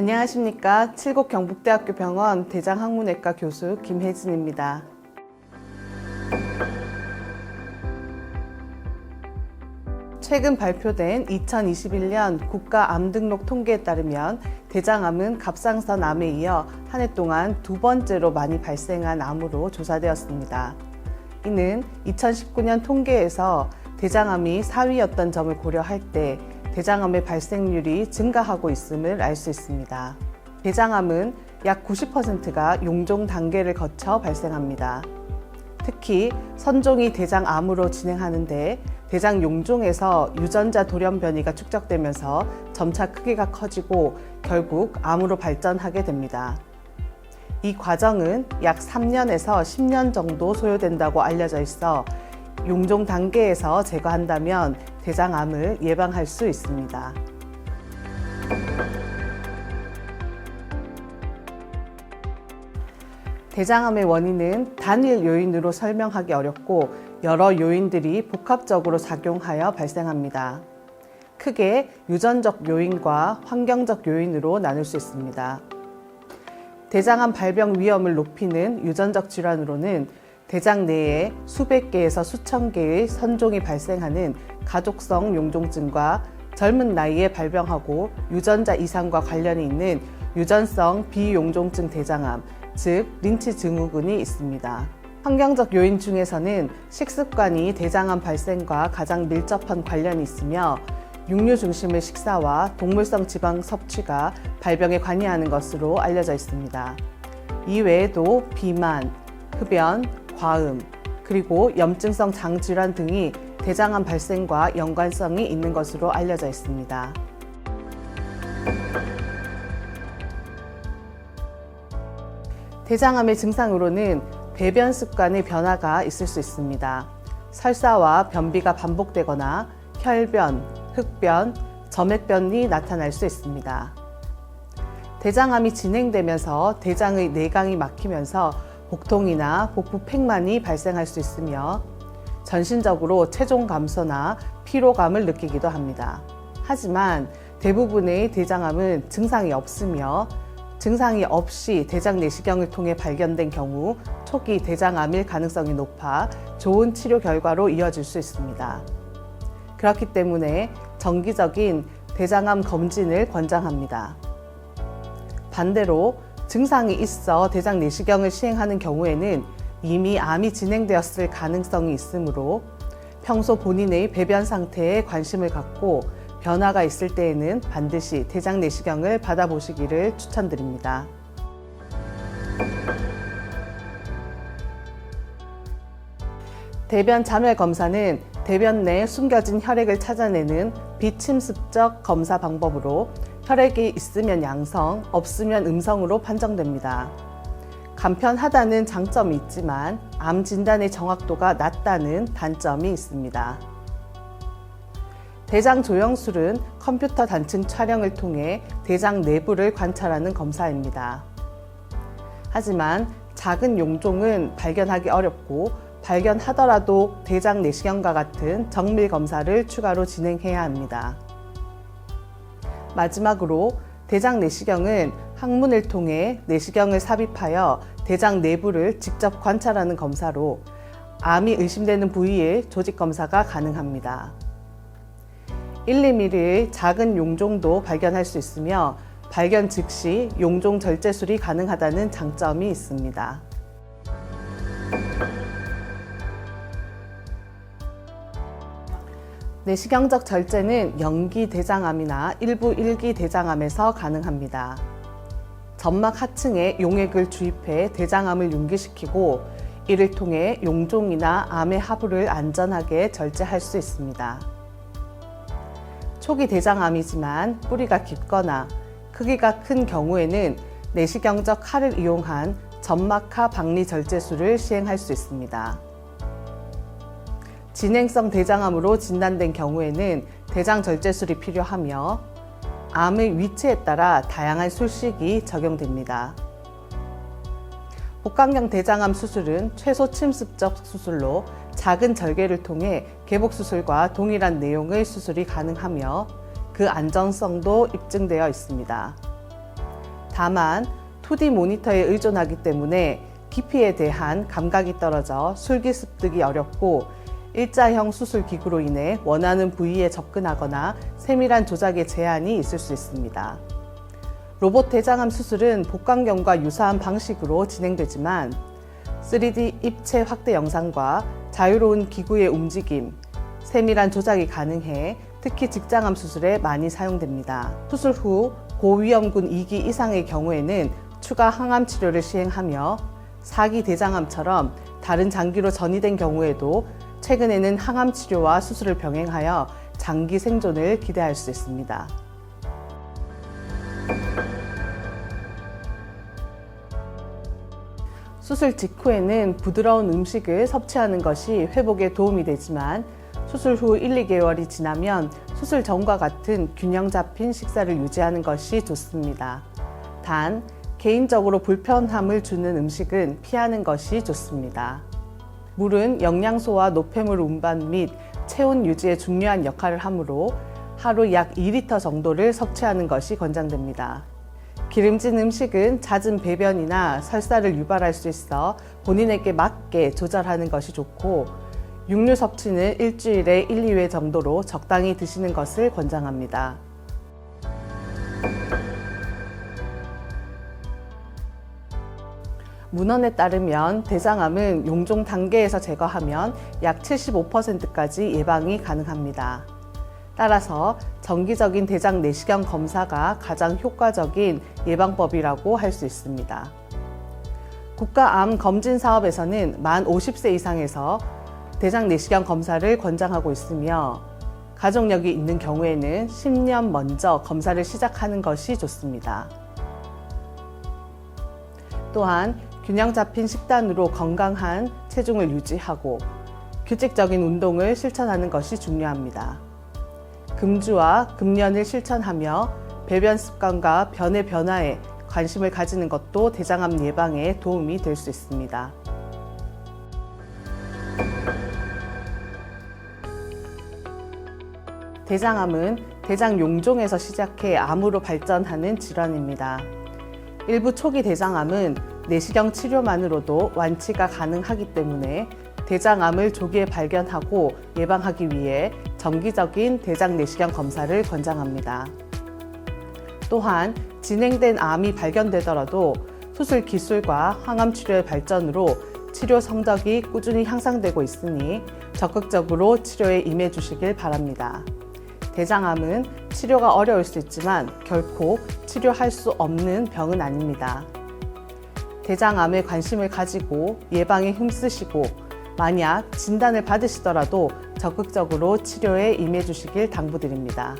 안녕하십니까. 칠곡경북대학교 병원 대장학문외과 교수 김혜진입니다. 최근 발표된 2021년 국가암등록 통계에 따르면 대장암은 갑상선 암에 이어 한 해 동안 두 번째로 많이 발생한 암으로 조사되었습니다. 이는 2019년 통계에서 대장암이 4위였던 점을 고려할 때 대장암의 발생률이 증가하고 있음을 알 수 있습니다. 대장암은 약 90%가 용종 단계를 거쳐 발생합니다. 특히 선종이 대장암으로 진행하는데 대장 용종에서 유전자 돌연 변이가 축적되면서 점차 크기가 커지고 결국 암으로 발전하게 됩니다. 이 과정은 약 3년에서 10년 정도 소요된다고 알려져 있어 용종 단계에서 제거한다면 대장암을 예방할 수 있습니다. 대장암의 원인은 단일 요인으로 설명하기 어렵고 여러 요인들이 복합적으로 작용하여 발생합니다. 크게 유전적 요인과 환경적 요인으로 나눌 수 있습니다. 대장암 발병 위험을 높이는 유전적 질환으로는 대장 내에 수백 개에서 수천 개의 선종이 발생하는 가족성 용종증과 젊은 나이에 발병하고 유전자 이상과 관련이 있는 유전성 비용종증 대장암, 즉 린치 증후군이 있습니다. 환경적 요인 중에서는 식습관이 대장암 발생과 가장 밀접한 관련이 있으며 육류 중심의 식사와 동물성 지방 섭취가 발병에 관여하는 것으로 알려져 있습니다. 이외에도 비만, 흡연, 과음, 그리고 염증성 장질환 등이 대장암 발생과 연관성이 있는 것으로 알려져 있습니다. 대장암의 증상으로는 배변 습관의 변화가 있을 수 있습니다. 설사와 변비가 반복되거나 혈변, 흑변, 점액변이 나타날 수 있습니다. 대장암이 진행되면서 대장의 내강이 막히면서 복통이나 복부 팽만이 발생할 수 있으며 전신적으로 체중 감소나 피로감을 느끼기도 합니다. 하지만 대부분의 대장암은 증상이 없으며 증상이 없이 대장 내시경을 통해 발견된 경우 초기 대장암일 가능성이 높아 좋은 치료 결과로 이어질 수 있습니다. 그렇기 때문에 정기적인 대장암 검진을 권장합니다. 반대로 증상이 있어 대장 내시경을 시행하는 경우에는 이미 암이 진행되었을 가능성이 있으므로 평소 본인의 배변 상태에 관심을 갖고 변화가 있을 때에는 반드시 대장 내시경을 받아보시기를 추천드립니다. 대변 자멸 검사는 대변 내 숨겨진 혈액을 찾아내는 비침습적 검사 방법으로 혈액이 있으면 양성, 없으면 음성으로 판정됩니다. 간편하다는 장점이 있지만 암 진단의 정확도가 낮다는 단점이 있습니다. 대장 조영술은 컴퓨터 단층 촬영을 통해 대장 내부를 관찰하는 검사입니다. 하지만 작은 용종은 발견하기 어렵고 발견하더라도 대장 내시경과 같은 정밀 검사를 추가로 진행해야 합니다. 마지막으로 대장 내시경은 항문을 통해 내시경을 삽입하여 대장 내부를 직접 관찰하는 검사로 암이 의심되는 부위의 조직 검사가 가능합니다. 1, 2mm의 작은 용종도 발견할 수 있으며 발견 즉시 용종 절제술이 가능하다는 장점이 있습니다. 내시경적 절제는 영기 대장암이나 일부 1기 대장암에서 가능합니다. 점막 하층에 용액을 주입해 대장암을 융기시키고 이를 통해 용종이나 암의 하부를 안전하게 절제할 수 있습니다. 초기 대장암이지만 뿌리가 깊거나 크기가 큰 경우에는 내시경적 칼을 이용한 점막하 박리 절제술을 시행할 수 있습니다. 진행성 대장암으로 진단된 경우에는 대장 절제술이 필요하며 암의 위치에 따라 다양한 술식이 적용됩니다. 복강경 대장암 수술은 최소 침습적 수술로 작은 절개를 통해 개복 수술과 동일한 내용의 수술이 가능하며 그 안전성도 입증되어 있습니다. 다만 2D 모니터에 의존하기 때문에 깊이에 대한 감각이 떨어져 술기 습득이 어렵고 일자형 수술 기구로 인해 원하는 부위에 접근하거나 세밀한 조작에 제한이 있을 수 있습니다. 로봇 대장암 수술은 복강경과 유사한 방식으로 진행되지만 3D 입체 확대 영상과 자유로운 기구의 움직임, 세밀한 조작이 가능해 특히 직장암 수술에 많이 사용됩니다. 수술 후 고위험군 2기 이상의 경우에는 추가 항암 치료를 시행하며 4기 대장암처럼 다른 장기로 전이된 경우에도 최근에는 항암 치료와 수술을 병행하여 장기 생존을 기대할 수 있습니다. 수술 직후에는 부드러운 음식을 섭취하는 것이 회복에 도움이 되지만 수술 후 1, 2개월이 지나면 수술 전과 같은 균형 잡힌 식사를 유지하는 것이 좋습니다. 단, 개인적으로 불편함을 주는 음식은 피하는 것이 좋습니다. 물은 영양소와 노폐물 운반 및 체온 유지에 중요한 역할을 하므로 하루 약 2리터 정도를 섭취하는 것이 권장됩니다. 기름진 음식은 잦은 배변이나 설사를 유발할 수 있어 본인에게 맞게 조절하는 것이 좋고 육류 섭취는 일주일에 1, 2회 정도로 적당히 드시는 것을 권장합니다. 문헌에 따르면 대장암은 용종 단계에서 제거하면 약 75%까지 예방이 가능합니다. 따라서 정기적인 대장 내시경 검사가 가장 효과적인 예방법이라고 할 수 있습니다. 국가암 검진 사업에서는 만 50세 이상에서 대장 내시경 검사를 권장하고 있으며 가족력이 있는 경우에는 10년 먼저 검사를 시작하는 것이 좋습니다. 또한 균형 잡힌 식단으로 건강한 체중을 유지하고 규칙적인 운동을 실천하는 것이 중요합니다. 금주와 금연을 실천하며 배변 습관과 변의 변화에 관심을 가지는 것도 대장암 예방에 도움이 될 수 있습니다. 대장암은 대장 용종에서 시작해 암으로 발전하는 질환입니다. 일부 초기 대장암은 내시경 치료만으로도 완치가 가능하기 때문에 대장암을 조기에 발견하고 예방하기 위해 정기적인 대장 내시경 검사를 권장합니다. 또한 진행된 암이 발견되더라도 수술 기술과 항암 치료의 발전으로 치료 성적이 꾸준히 향상되고 있으니 적극적으로 치료에 임해 주시길 바랍니다. 대장암은 치료가 어려울 수 있지만 결코 치료할 수 없는 병은 아닙니다. 대장암에 관심을 가지고 예방에 힘쓰시고 만약 진단을 받으시더라도 적극적으로 치료에 임해 주시길 당부드립니다.